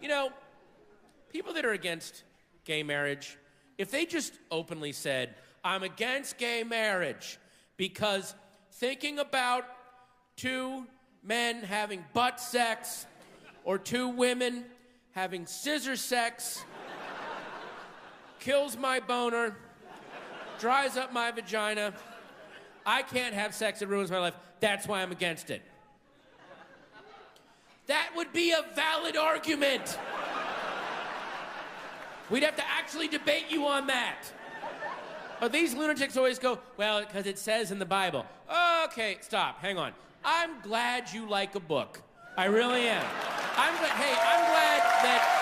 You know, people that are against gay marriage, if they just openly said, I'm against gay marriage because thinking about two men having butt sex or two women having scissor sex kills my boner, dries up my vagina, I can't have sex, it ruins my life, that's why I'm against it. That would be a valid argument. We'd have to actually debate you on that. But these lunatics always go, well, because it says in the Bible. Okay, stop, hang on. I'm glad you like a book. I really am. I'm glad that...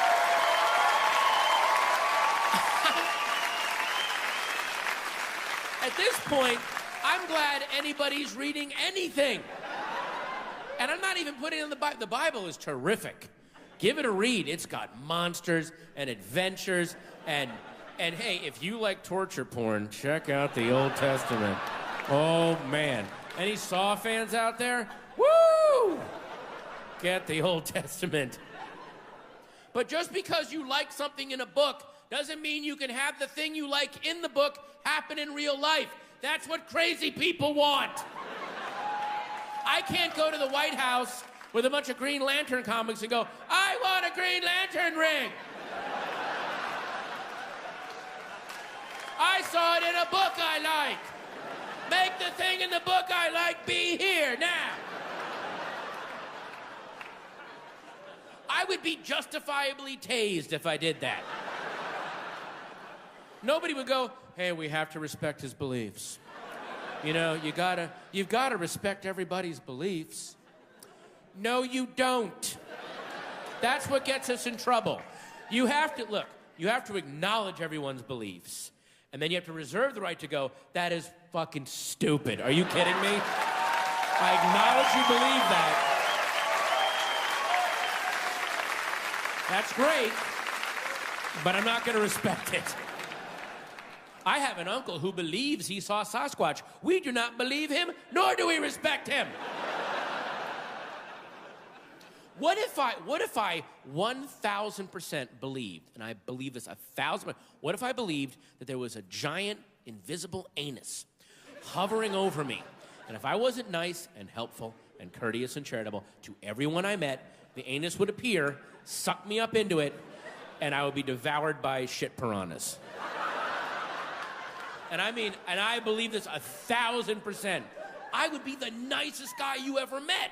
At this point, I'm glad anybody's reading anything. And I'm not even putting it in the Bible. The Bible is terrific. Give it a read. It's got monsters and adventures and hey, if you like torture porn, check out the Old Testament. Oh, man. Any Saw fans out there? Woo! Get the Old Testament. But just because you like something in a book doesn't mean you can have the thing you like in the book happen in real life. That's what crazy people want. I can't go to the White House with a bunch of Green Lantern comics and go, I want a Green Lantern ring. I saw it in a book I like. Make the thing in the book I like be here now. I would be justifiably tased if I did that. Nobody would go, hey, we have to respect his beliefs. You know, you've gotta respect everybody's beliefs. No, you don't. That's what gets us in trouble. You have to acknowledge everyone's beliefs. And then you have to reserve the right to go, that is fucking stupid. Are you kidding me? I acknowledge you believe that. That's great, but I'm not gonna respect it. I have an uncle who believes he saw Sasquatch. We do not believe him, nor do we respect him. What if I 1,000% believed, and I believe this 1,000%, what if I believed that there was a giant invisible anus hovering over me, and if I wasn't nice and helpful and courteous and charitable to everyone I met, the anus would appear, suck me up into it, and I would be devoured by shit piranhas. And I believe this 1,000%. I would be the nicest guy you ever met.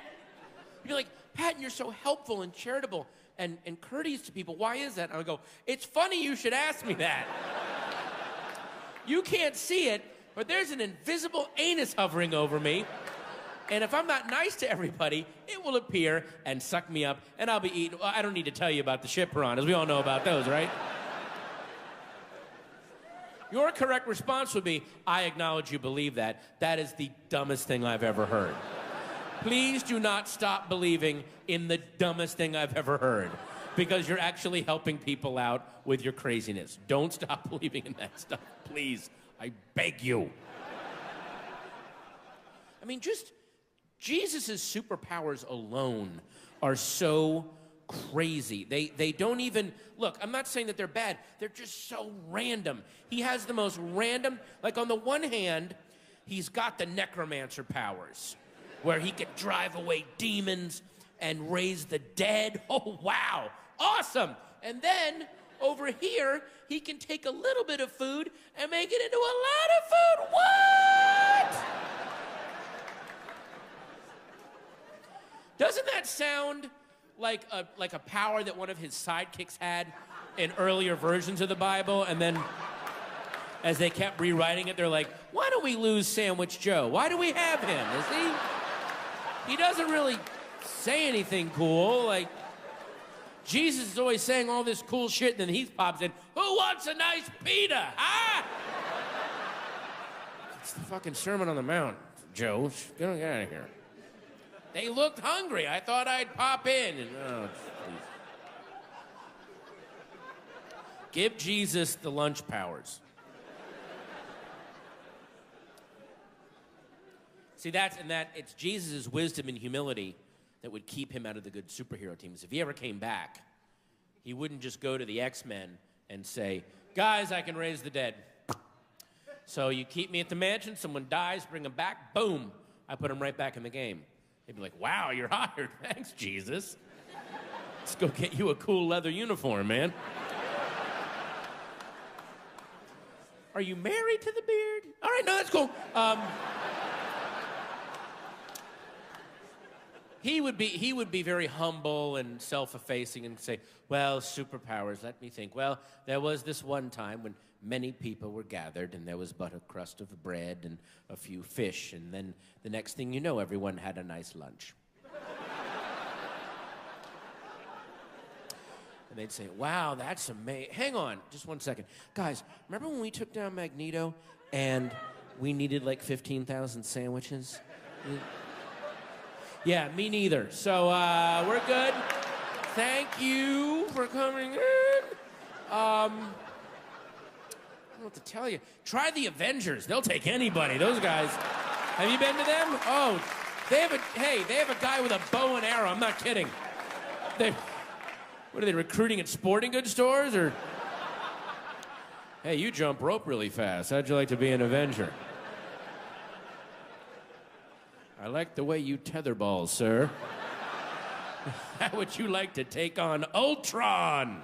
You'd be like, Patton, you're so helpful and charitable and courteous to people. Why is that? And I would go, it's funny you should ask me that. You can't see it, but there's an invisible anus hovering over me. And if I'm not nice to everybody, it will appear and suck me up, and I'll be eaten. Well, I don't need to tell you about the shit piranhas. We all know about those, right? Your correct response would be, I acknowledge you believe that. That is the dumbest thing I've ever heard. Please do not stop believing in the dumbest thing I've ever heard, because you're actually helping people out with your craziness. Don't stop believing in that stuff, please. I beg you. I mean, just Jesus' superpowers alone are so crazy. They don't even, look, I'm not saying that they're bad. They're just so random. He has the most random, like on the one hand, he's got the necromancer powers, where he can drive away demons and raise the dead. Oh, wow, awesome. And then over here, he can take a little bit of food and make it into a lot of food. What? Doesn't that sound like a power that one of his sidekicks had in earlier versions of the Bible, and then as they kept rewriting it, they're like, why don't we lose Sandwich Joe? Why do we have him? He doesn't really say anything cool. Like, Jesus is always saying all this cool shit, and then he pops in, who wants a nice pita, huh? It's the fucking Sermon on the Mount, Joe. Get out of here. They looked hungry. I thought I'd pop in. And, oh, please. Give Jesus the lunch powers. See, it's Jesus' wisdom and humility that would keep him out of the good superhero teams. If he ever came back, He wouldn't just go to the X-Men and say, guys, I can raise the dead. So you keep me at the mansion, someone dies, bring them back, boom, I put them right back in the game. They'd be like, wow, you're hired. Thanks, Jesus. Let's go get you a cool leather uniform, man. Are you married to the beard? All right, no, that's cool. He would be very humble and self-effacing and say, well, superpowers, let me think. Well, there was this one time when many people were gathered and there was but a crust of bread and a few fish, and then the next thing you know, everyone had a nice lunch. And they'd say, wow, that's amazing. Hang on, just one second. Guys, remember when we took down Magneto and we needed like 15,000 sandwiches? Yeah, me neither. So, we're good. Thank you for coming in. I don't know what to tell you. Try the Avengers. They'll take anybody. Those guys. Have you been to them? Oh, they have a guy with a bow and arrow. I'm not kidding. What are they, recruiting at sporting goods stores, or? Hey, you jump rope really fast. How'd you like to be an Avenger? I like the way you tether balls, sir. How would you like to take on Ultron?